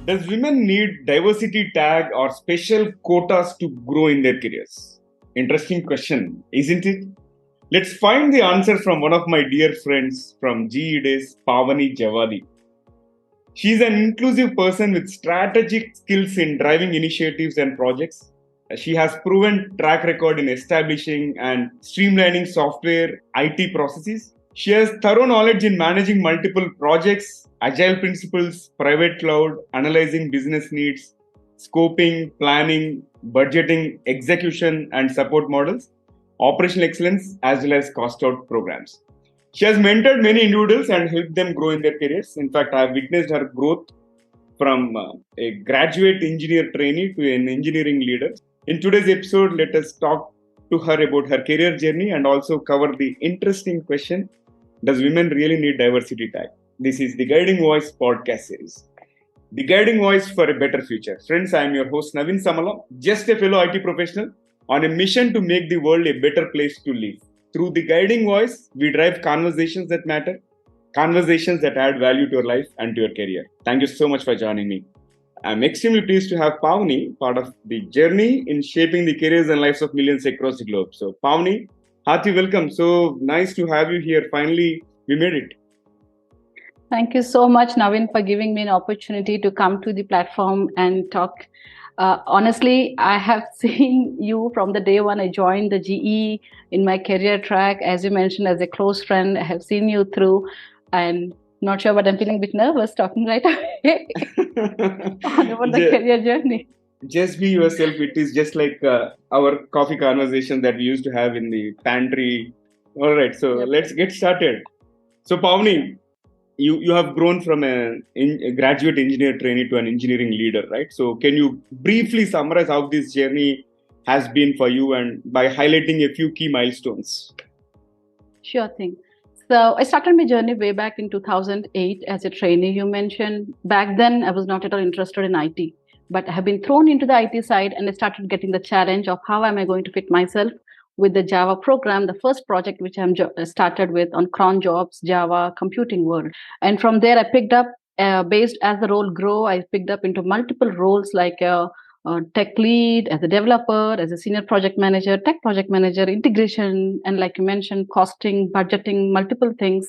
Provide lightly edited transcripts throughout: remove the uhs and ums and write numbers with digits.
Does women need diversity tag or special quotas to grow in their careers? Interesting question, isn't it? Let's find the answer from one of my dear friends from GE days, Pavani Javvadi. She's an inclusive person with strategic skills in driving initiatives and projects. She has proven track record in establishing and streamlining software IT processes. She has thorough knowledge in managing multiple projects, agile principles, private cloud, analyzing business needs, scoping, planning, budgeting, execution, and support models, operational excellence, as well as cost out programs. She has mentored many individuals and helped them grow in their careers. In fact, I have witnessed her growth from a graduate engineer trainee to an engineering leader. In today's episode, let us talk to her about her career journey and also cover the interesting question: does women really need diversity tag? This is the Guiding Voice podcast series. The Guiding Voice for a Better Future. Friends, I am your host Navin Samala, just a fellow IT professional on a mission to make the world a better place to live. Through the Guiding Voice, we drive conversations that matter, conversations that add value to your life and to your career. Thank you so much for joining me. I'm extremely pleased to have Pavani, part of the journey in shaping the careers and lives of millions across the globe. So, Pavani, hearty welcome. So nice to have you here. Finally, we made it. Thank you so much, Navin, for giving me an opportunity to come to the platform and talk. Honestly, I have seen you from the day when I joined the GE in my career track. As you mentioned, as a close friend, I have seen you through, and not sure, but I'm feeling a bit nervous talking right away about the career journey. Just be yourself. It is just like our coffee conversation that we used to have in the pantry. All right, so let's get started. So, Pavani, you have grown from a graduate engineer trainee to an engineering leader, right? So can you briefly summarize how this journey has been for you and by highlighting a few key milestones? Sure thing. So I started my journey way back in 2008 as a trainee. You mentioned back then I was not at all interested in IT, but I have been thrown into the IT side and I started getting the challenge of how am I going to fit myself with the Java program, the first project which I started with on cron jobs, Java computing world. And from there, I picked up, based as the role grew, I picked up into multiple roles like a tech lead, as a developer, as a senior project manager, tech project manager, integration, and like you mentioned, costing, budgeting, multiple things,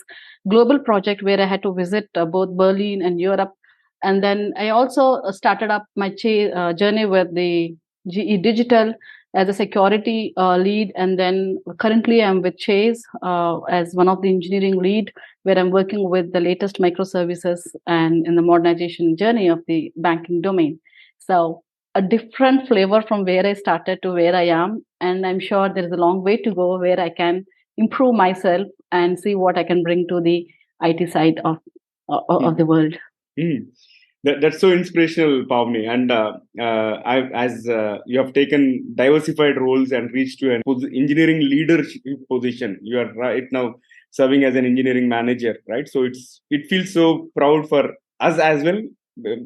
global project where I had to visit both Berlin and Europe. And then I also started up my journey with the GE Digital as a security lead, and then currently I'm with Chase as one of the engineering lead, where I'm working with the latest microservices and in the modernization journey of the banking domain. So a different flavor from where I started to where I am, and I'm sure there is a long way to go where I can improve myself and see what I can bring to the IT side of the world. That's so inspirational, Pavni. And as you have taken diversified roles and reached to an engineering leadership position, you are right now serving as an engineering manager, right? So it feels so proud for us as well,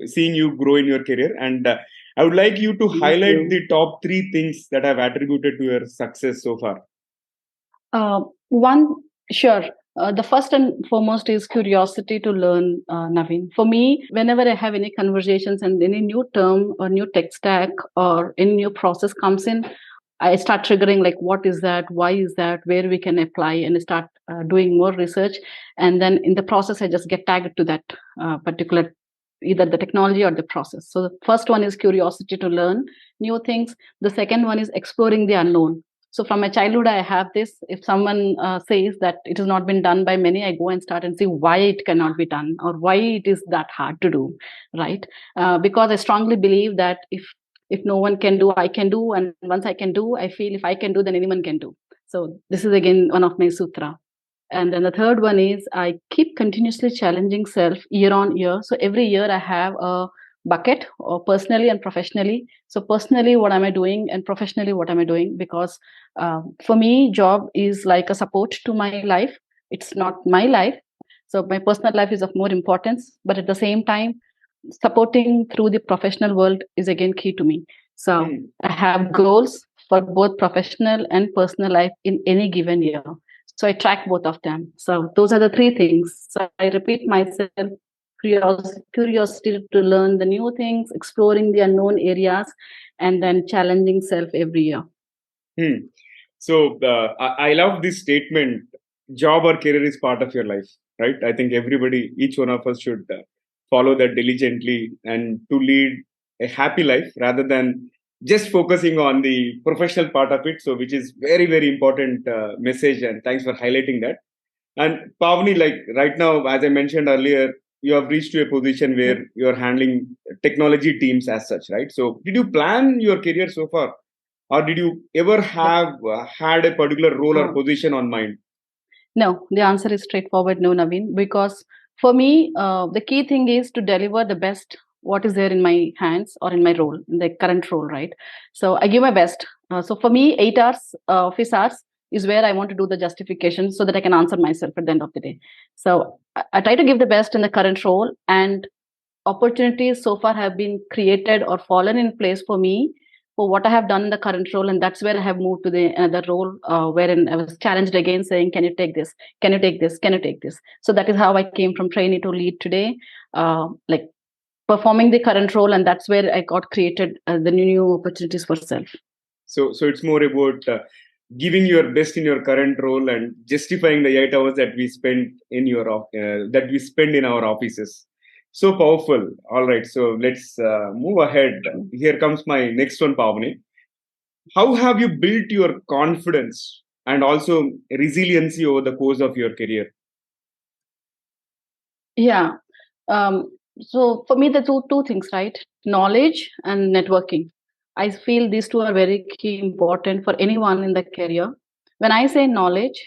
seeing you grow in your career. And I would like you to highlight the top 3 things that have attributed to your success so far. Sure. The first and foremost is curiosity to learn, Naveen. For me, whenever I have any conversations and any new term or new tech stack or any new process comes in, I start triggering like, what is that? Why is that? Where we can apply, and I start doing more research. And then in the process, I just get tagged to that particular either the technology or the process. So the first one is curiosity to learn new things. The second one is exploring the unknown. So from my childhood, I have this. If someone says that it has not been done by many, I go and start and see why it cannot be done or why it is that hard to do, right? Because I strongly believe that if no one can do, I can do. And once I can do, I feel if I can do, then anyone can do. So this is again one of my sutra. And then the third one is I keep continuously challenging self year on year. So every year I have a bucket, or personally and professionally. So personally, what am I doing, and professionally, what am I doing? Because for me, job is like a support to my life. It's not my life. So my personal life is of more importance, but at the same time, supporting through the professional world is again key to me. So I have goals for both professional and personal life in any given year. So I track both of them. So those are the 3 things. So I repeat myself: curiosity to learn the new things, exploring the unknown areas, and then challenging self every year. So I love this statement. Job or career is part of your life, right? I think everybody, each one of us should follow that diligently and to lead a happy life rather than just focusing on the professional part of it. So, which is very, very important message. And thanks for highlighting that. And Pavani, like right now, as I mentioned earlier, you have reached to a position where you're handling technology teams as such, right? So, did you plan your career so far? Or did you ever have had a particular role or position on mind? No, the answer is straightforward no, Naveen, because for me, the key thing is to deliver the best what is there in my hands or in my role, in the current role, right? So I give my best. So for me, 8 hours, office hours is where I want to do the justification so that I can answer myself at the end of the day. So I try to give the best in the current role, and opportunities so far have been created or fallen in place for me for what I have done in the current role, and that's where I have moved to the another role wherein I was challenged again, saying, "Can you take this? Can you take this? Can you take this?" So that is how I came from trainee to lead today, like performing the current role, and that's where I got created the new opportunities for self. So it's more about giving your best in your current role and justifying the 8 hours that we spend in that we spend in our offices. So powerful. All right. So let's move ahead. Here comes my next one, Pavani. How have you built your confidence and also resiliency over the course of your career? Yeah. So for me, the two things, right? Knowledge and networking. I feel these two are very key important for anyone in the career. When I say knowledge,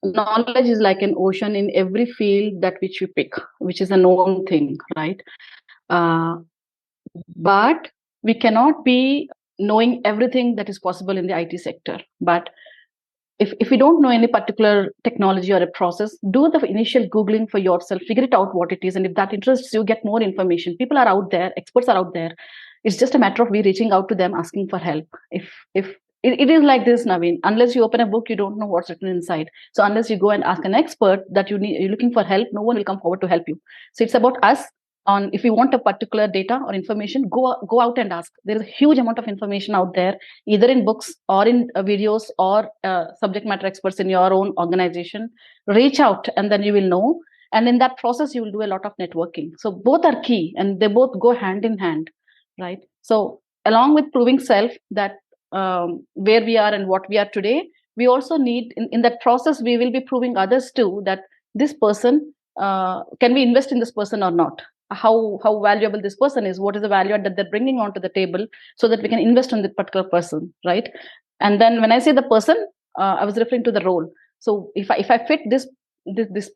knowledge is like an ocean in every field that which we pick, which is a known thing, right? Uh, but we cannot be knowing everything that is possible in the IT sector. But if you don't know any particular technology or a process, do the initial Googling for yourself, figure it out what it is. And if that interests you, get more information. People are out there, experts are out there. It's just a matter of we reaching out to them, asking for help. If it is like this, Naveen, unless you open a book, you don't know what's written inside. So unless you go and ask an expert that you're looking for help, no one will come forward to help you. So it's about us on if you want a particular data or information, go out and ask. There is a huge amount of information out there, either in books or in videos or subject matter experts in your own organization. Reach out and then you will know, and in that process you will do a lot of networking. So both are key and they both go hand in hand, right? So along with proving self that where we are and what we are today, we also need in that process we will be proving others too that this person, can we invest in this person or not, how valuable this person is, what is the value that they're bringing onto the table, so that we can invest in that particular person, right? And then when I say the person, I was referring to the role. So if I fit this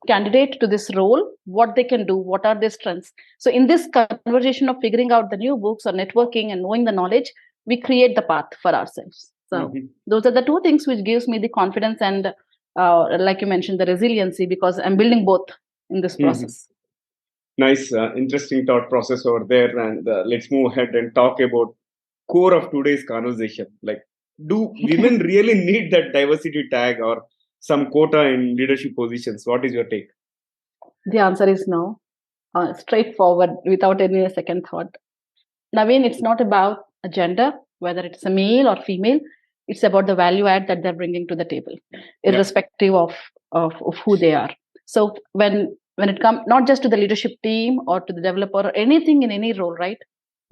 candidate to this role, what they can do, what are their strengths. So in this conversation of figuring out the new books or networking and knowing the knowledge, we create the path for ourselves. So those are the two things which gives me the confidence and like you mentioned, the resiliency, because I'm building both in this process. Nice, interesting thought process over there. And let's move ahead and talk about core of today's conversation. Like, do women really need that diversity tag or some quota in leadership positions? What is your take? The answer is no, straightforward, without any second thought. Naveen, it's not about a gender, whether it's a male or female. It's about the value add that they're bringing to the table, irrespective of who they are. So when it comes not just to the leadership team or to the developer or anything in any role, right?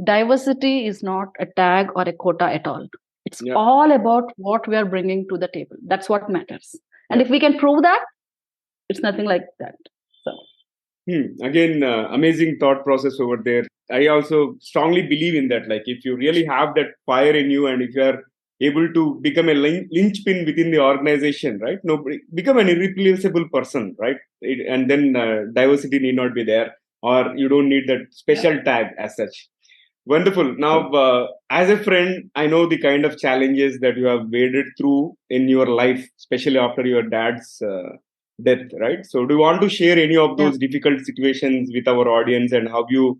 Diversity is not a tag or a quota at all. It's all about what we are bringing to the table. That's what matters. And if we can prove that, it's nothing like that. So. Again, amazing thought process over there. I also strongly believe in that. Like, if you really have that fire in you, and if you are able to become a linchpin within the organization, right? Nobody become an irreplaceable person, right? And then diversity need not be there, or you don't need that special tag as such. Wonderful. Now, as a friend, I know the kind of challenges that you have waded through in your life, especially after your dad's death, right? So, do you want to share any of those difficult situations with our audience and how you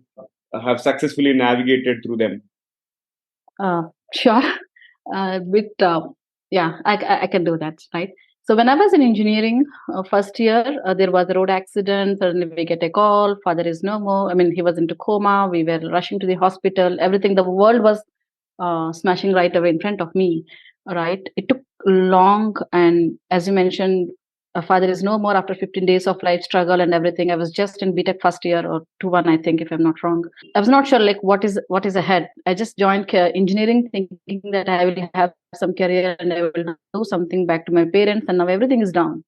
have successfully navigated through them? Sure. I can do that, right? So when I was in engineering, first year, there was a road accident. Suddenly we get a call, father is no more. I mean, he was into coma. We were rushing to the hospital. Everything, the world was smashing right away in front of me. Right. It took long. And as you mentioned, father is no more after 15 days of life struggle and everything. I was just in BTech first year or 2-1, I think, if I'm not wrong. I was not sure like what is ahead. I just joined engineering thinking that I will have some career and I will do something back to my parents, and now everything is down.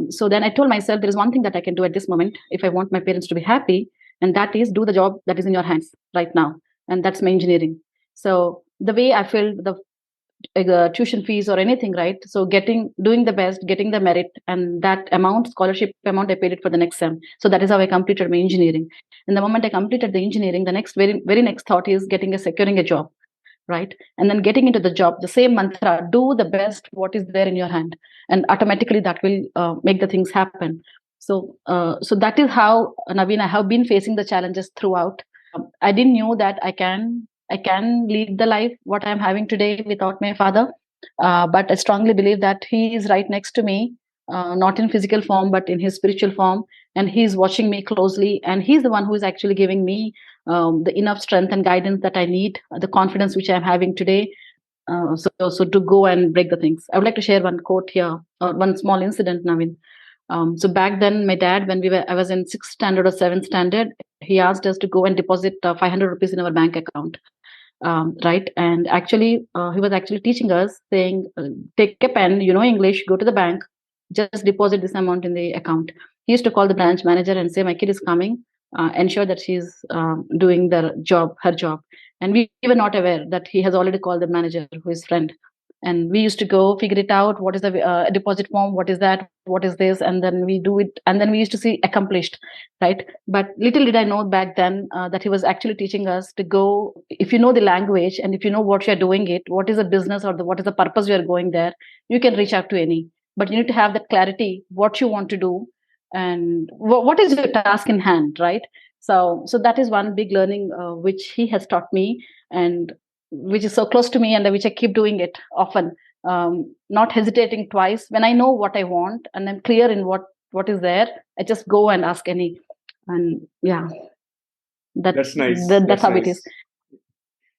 So then I told myself there is one thing that I can do at this moment if I want my parents to be happy, and that is do the job that is in your hands right now, and that's my engineering. So the way I filled the tuition fees or anything, right? So doing the best, getting the merit, and that amount, scholarship amount, I paid it for the next sem. So that is how I completed my engineering. And the moment I completed the engineering, the next very next thought is securing a job, right? And then getting into the job, the same mantra: do the best, what is there in your hand, and automatically that will make the things happen. So that is how, Naveen, I have been facing the challenges throughout. I didn't know that I can lead the life what I'm having today without my father. But I strongly believe that he is right next to me, not in physical form, but in his spiritual form. And he's watching me closely. And he's the one who is actually giving me the enough strength and guidance that I need, the confidence which I'm having today. So to go and break the things. I would like to share one quote here, or one small incident, Navin. So back then, my dad, when I was in 6th standard or 7th standard, he asked us to go and deposit 500 rupees in our bank account. Right. And actually, he was actually teaching us, saying, take a pen, you know English, go to the bank, just deposit this amount in the account. He used to call the branch manager and say, my kid is coming, ensure that she's doing her job. And we were not aware that he has already called the manager, who is friend. And we used to go figure it out. What is the deposit form? What is that? What is this? And then we do it. And then we used to see accomplished, right? But little did I know back then that he was actually teaching us to go, if you know the language and if you know what you're doing it, what is the business or what is the purpose you're going there, you can reach out to any. But you need to have that clarity, what you want to do and what is your task in hand, right? So that is one big learning which he has taught me, and which is so close to me, and which I keep doing it often, not hesitating twice. When I know what I want and I'm clear in what is there, I just go and ask any. And yeah, That's nice. that's That's how nice. it is.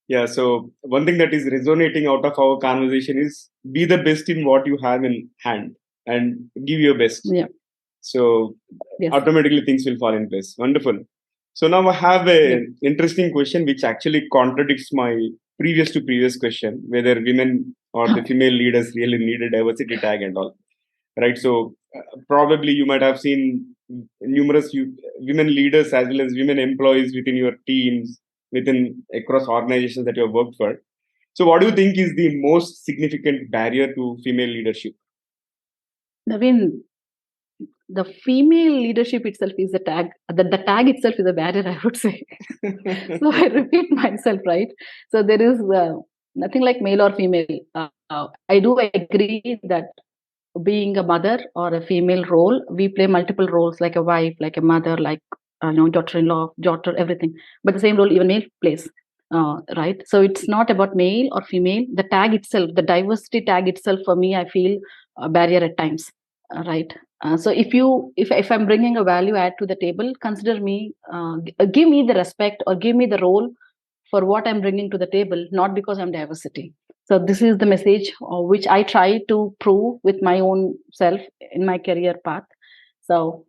Yeah. So one thing that is resonating out of our conversation is be the best in what you have in hand and give your best. Yeah. So Yes. automatically things will fall in place. Wonderful. So now I have a interesting question which actually contradicts my previous question, whether women or the female leaders really need a diversity tag and all. Right. So probably you might have seen numerous women leaders as well as women employees within your teams, within across organizations that you have worked for. So what do you think is the most significant barrier to female leadership? Naveen, the female leadership itself is the tag. The tag itself is a barrier, I would say. So I repeat myself, right? So there is nothing like male or female. I do agree that being a mother or a female role, we play multiple roles, like a wife, like a mother, like daughter-in-law, daughter, everything. But the same role even male plays, right? So it's not about male or female. The tag itself, the diversity tag itself, for me, I feel a barrier at times, right? So if I'm bringing a value add to the table, consider me, give me the respect or give me the role for what I'm bringing to the table, not because I'm diversity. So this is the message which I try to prove with my own self in my career path. So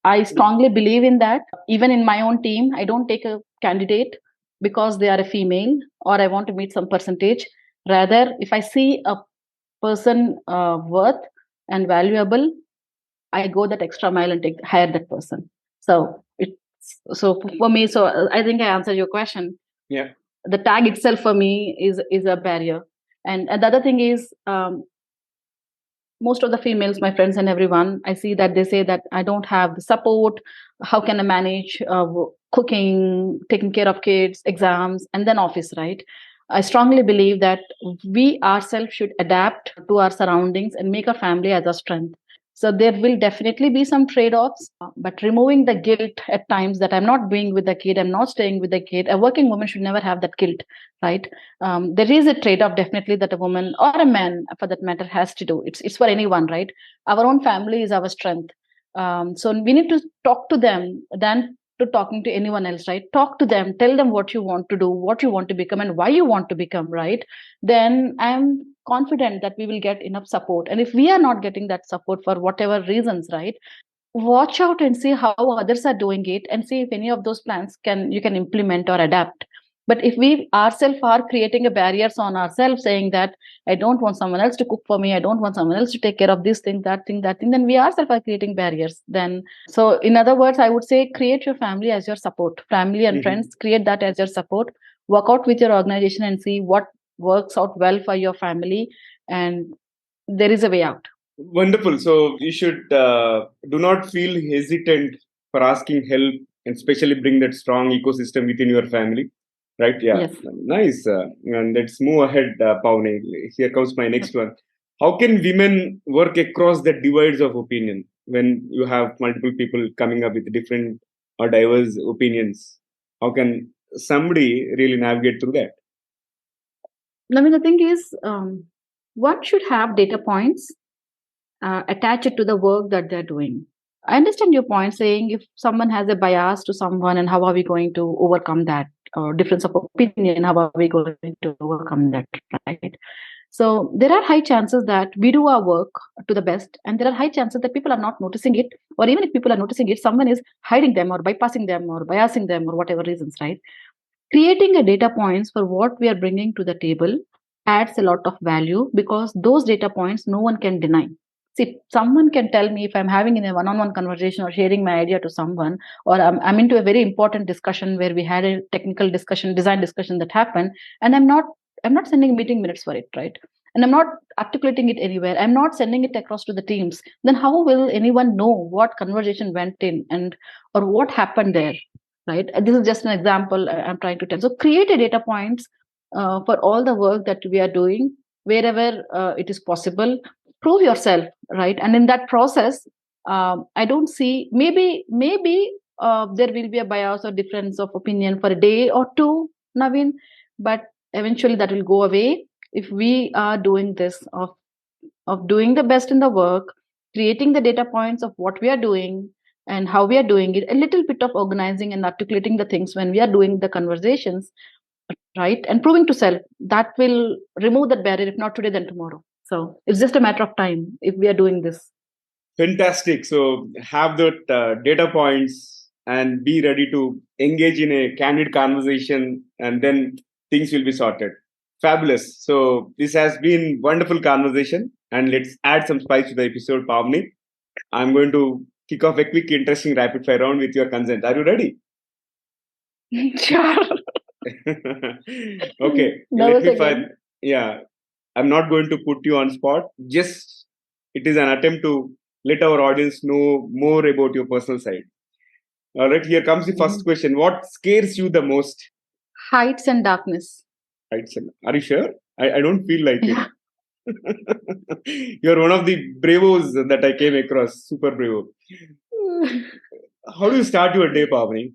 I strongly believe in that. Even in my own team, I don't take a candidate because they are a female or I want to meet some percentage. Rather, if I see a person worth and valuable, I go that extra mile and hire that person. So for me. So I think I answered your question. Yeah. The tag itself for me is a barrier, and the other thing is, most of the females, my friends and everyone, I see that they say that I don't have the support. How can I manage cooking, taking care of kids, exams, and then office, right? I strongly believe that we ourselves should adapt to our surroundings and make our family as a strength. So there will definitely be some trade-offs, but removing the guilt at times that I'm not being with the kid, I'm not staying with the kid. A working woman should never have that guilt, right? There is a trade-off definitely that a woman or a man, for that matter, has to do. It's for anyone, right? Our own family is our strength. So we need to talk to them than to talking to anyone else, right? Talk to them, tell them what you want to do, what you want to become, and why you want to become, right? Then I'm confident that we will get enough support. And if we are not getting that support for whatever reasons, right, watch out and see how others are doing it and see if any of those plans can you can implement or adapt. But if we ourselves are creating a barriers on ourselves, saying that I don't want someone else to cook for me, I don't want someone else to take care of this thing, that thing, that thing, then we ourselves are creating barriers. Then, so in other words, I would say create your family as your support, family and Mhm. friends, create that as your support. Work out with your organization and see what works out well for your family, and there is a way out. Wonderful. So you should do not feel hesitant for asking help, and especially bring that strong ecosystem within your family. Right? Yeah. Yes. Nice. And let's move ahead, Pavani. Here comes my next one. How can women work across the divides of opinion when you have multiple people coming up with different or diverse opinions? How can somebody really navigate through that? I mean, the thing is, one should have data points attach it to the work that they're doing. I understand your point saying if someone has a bias to someone, and how are we going to overcome that, or difference of opinion, how are we going to overcome that, right? So there are high chances that we do our work to the best, and there are high chances that people are not noticing it, or even if people are noticing it, someone is hiding them or bypassing them or biasing them or whatever reasons, right? Creating a data points for what we are bringing to the table adds a lot of value, because those data points no one can deny. See, someone can tell me if I'm having in a one-on-one conversation or sharing my idea to someone, or I'm into a very important discussion where we had a technical discussion, design discussion that happened, and I'm not sending meeting minutes for it, right? And I'm not articulating it anywhere. I'm not sending it across to the teams. Then how will anyone know what conversation went in and or what happened there? Right, this is just an example I'm trying to tell. So create a data points for all the work that we are doing wherever it is possible. Prove yourself, right? And in that process, I don't see, maybe there will be a bias or difference of opinion for a day or two, Naveen, but eventually that will go away if we are doing this of doing the best in the work, creating the data points of what we are doing and how we are doing it, a little bit of organizing and articulating the things when we are doing the conversations, right? And proving to self, that will remove that barrier, if not today, then tomorrow. So it's just a matter of time if we are doing this. Fantastic. So have that data points and be ready to engage in a candid conversation, and then things will be sorted. Fabulous. So this has been wonderful conversation, and let's add some spice to the episode, Pavni. I'm going to kick off a quick, interesting rapid fire round with your consent. Are you ready? Sure. Okay. Let Nervous me find. again. Yeah, I'm not going to put you on spot. Just it is an attempt to let our audience know more about your personal side. All right, here comes the first Mhm. question. What scares you the most? Heights and darkness. Right, Sir. Are you sure? I don't feel like it. Yeah. You're one of the bravos that I came across. Super bravo. How do you start your day, Pavani?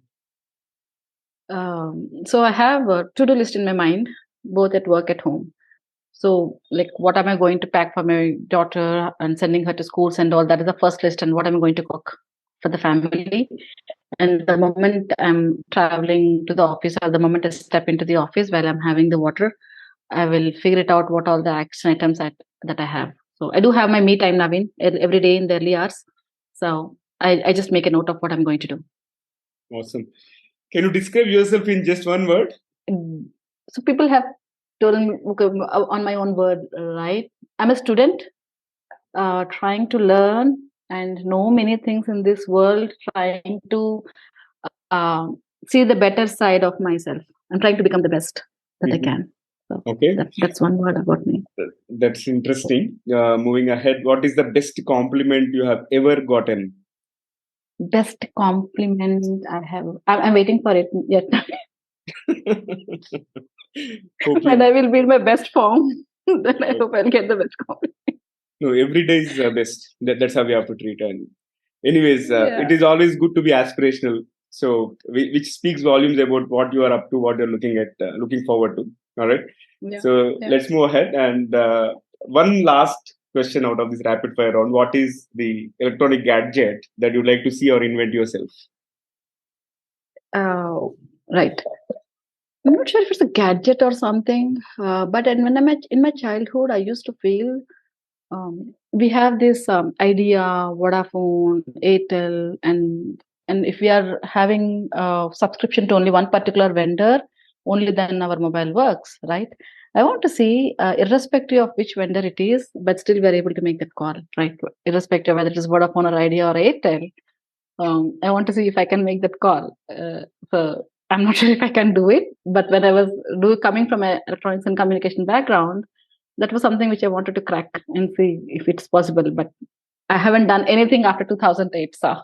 So I have a to-do list in my mind, both at work, at home. So, like, what am I going to pack for my daughter and sending her to schools and all that is the first list, and what am I going to cook for the family. And the moment I'm traveling to the office, or the moment I step into the office while I'm having the water, I will figure it out what all the action items that I have. So, I do have my me time, Naveen, every day in the early hours. So, I just make a note of what I'm going to do. Awesome. Can you describe yourself in just one word? Mm. So, people have told me okay, on my own word, right? I'm a student trying to learn and know many things in this world, trying to uh, see the better side of myself. I'm trying to become the best that I Mhm. can. So Okay, that's one word about me. that's interesting. Moving ahead, what is the best compliment you have ever gotten? Best compliment I have. I'm waiting for it yet. Hope When you. I will be in my best form, then I hope I'll get the best compliment. No, every day is best. That's how we have to treat. And anyways, Yeah. it is always good to be aspirational. So, which speaks volumes about what you are up to, what you're looking at, looking forward to. All right. Yeah. So Yeah. let's move ahead. And one last question out of this rapid fire round: what is the electronic gadget that you'd like to see or invent yourself? Right. I'm not sure if it's a gadget or something, but when I'm in my childhood, I used to feel we have this idea, Vodafone, Airtel, and if we are having a subscription to only one particular vendor, only then our mobile works, right? I want to see, irrespective of which vendor it is, but still we are able to make that call, right? Irrespective of whether it is Vodafone or Idea or Airtel, I want to see if I can make that call. So I'm not sure if I can do it, but when I was coming from an electronics and communication background, that was something which I wanted to crack and see if it's possible. But I haven't done anything after 2008. So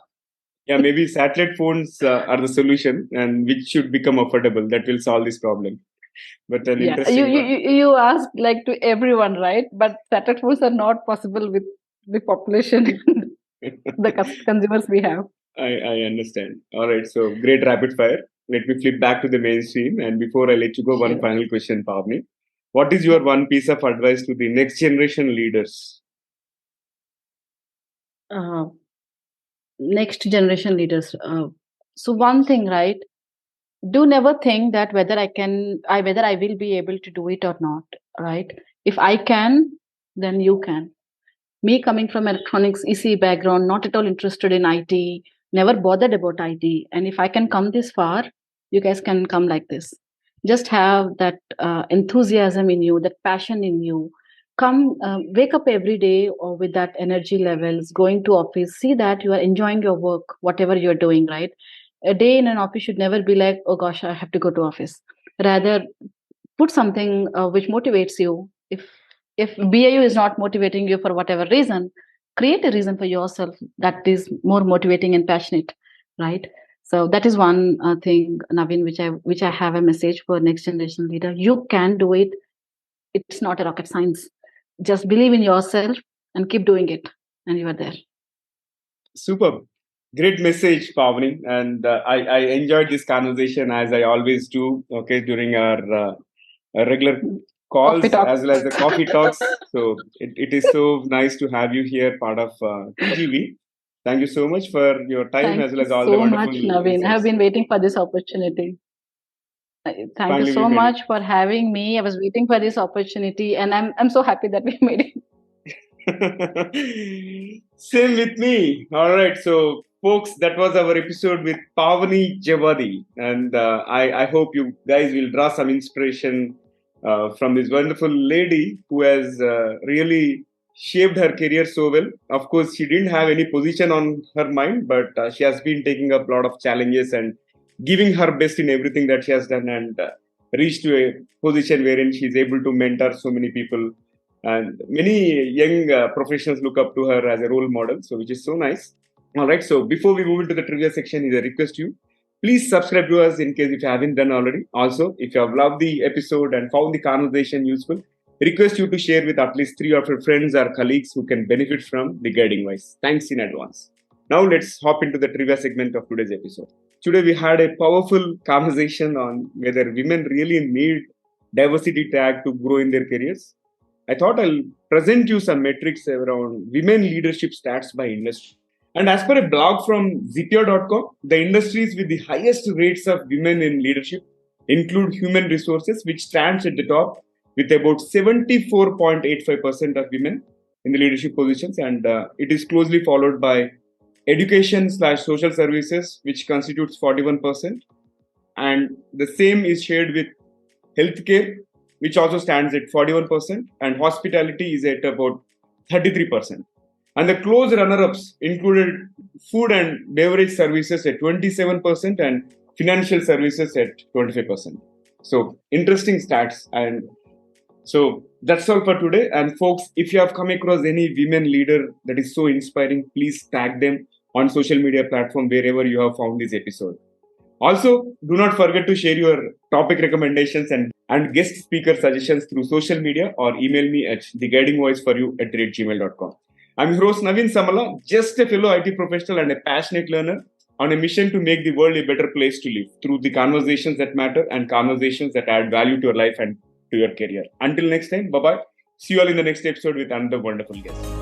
Yeah, maybe satellite phones are the solution, and which should become affordable. That will solve this problem. But an yeah, you interesting you one. you you asked like to everyone, right? But satellite phones are not possible with the population, the consumers we have. I understand. All right. So great rapid fire. Let me flip back to the mainstream. And before I let you go, one Sure. final question, Pavni. What is your one piece of advice to the next generation leaders? Uh, Next generation leaders. So one thing, right? Do never think that whether I will be able to do it or not, right? If I can, then you can. Me coming from electronics EC background, not at all interested in IT, never bothered about IT, and if I can come this far, you guys can come like this. Just have that enthusiasm in you, that passion in you. Come, wake up every day or with that energy levels, going to office, see that you are enjoying your work, whatever you're doing, right? A day in an office should never be like, oh gosh, I have to go to office. Rather, put something which motivates you. If BAU is not motivating you for whatever reason, create a reason for yourself that is more motivating and passionate, right? So that is one thing, Naveen, which I have a message for next generation leader. You can do it. It's not a rocket science. Just believe in yourself and keep doing it, and you are there. Superb. Great message, Pavani. And I enjoyed this conversation as I always do, okay, during our regular Coffee calls talk. as well as the coffee talks. So it is so nice to have you here, part of TGV. Thank you so much for your time Thank as well you as all the so wonderful much, Naveen. I have insights. been waiting for this opportunity. Thank you Finally, we so made it. much for having me. I was waiting for this opportunity, and I'm so happy that we made it. Same with me. All right. So, folks, that was our episode with Pavani Javvadi. And I hope you guys will draw some inspiration from this wonderful lady who has really shaped her career so well. Of course, she didn't have any position on her mind, but she has been taking up a lot of challenges and giving her best in everything that she has done, and reached to a position wherein she is able to mentor so many people, and many young professionals look up to her as a role model, so which is so nice. All right, so before we move into the trivia section, is a request to you, please subscribe to us in case if you haven't done already. Also, if you have loved the episode and found the conversation useful, request you to share with at least 3 of your friends or colleagues who can benefit from the guiding voice. Thanks in advance. Now let's hop into the trivia segment of today's episode. Today we had a powerful conversation on whether women really need diversity tag to grow in their careers. I thought I'll present you some metrics around women leadership stats by industry. And as per a blog from Zapier.com, the industries with the highest rates of women in leadership include human resources, which stands at the top with about 74.85% of women in the leadership positions. And it is closely followed by education slash social services, which constitutes 41%. And the same is shared with healthcare, which also stands at 41%, and hospitality is at about 33%. And the close runner ups included food and beverage services at 27% and financial services at 25%. So, interesting stats. And so, that's all for today. And, folks, if you have come across any women leader that is so inspiring, please tag them on social media platform wherever you have found this episode. Also, do not forget to share your topic recommendations and guest speaker suggestions through social media or email me at theguidingvoiceforyou@gmail.com. I'm your host Naveen Samala, just a fellow IT professional and a passionate learner on a mission to make the world a better place to live through the conversations that matter and conversations that add value to your life and to your career. Until next time, bye bye. See you all in the next episode with another wonderful guest.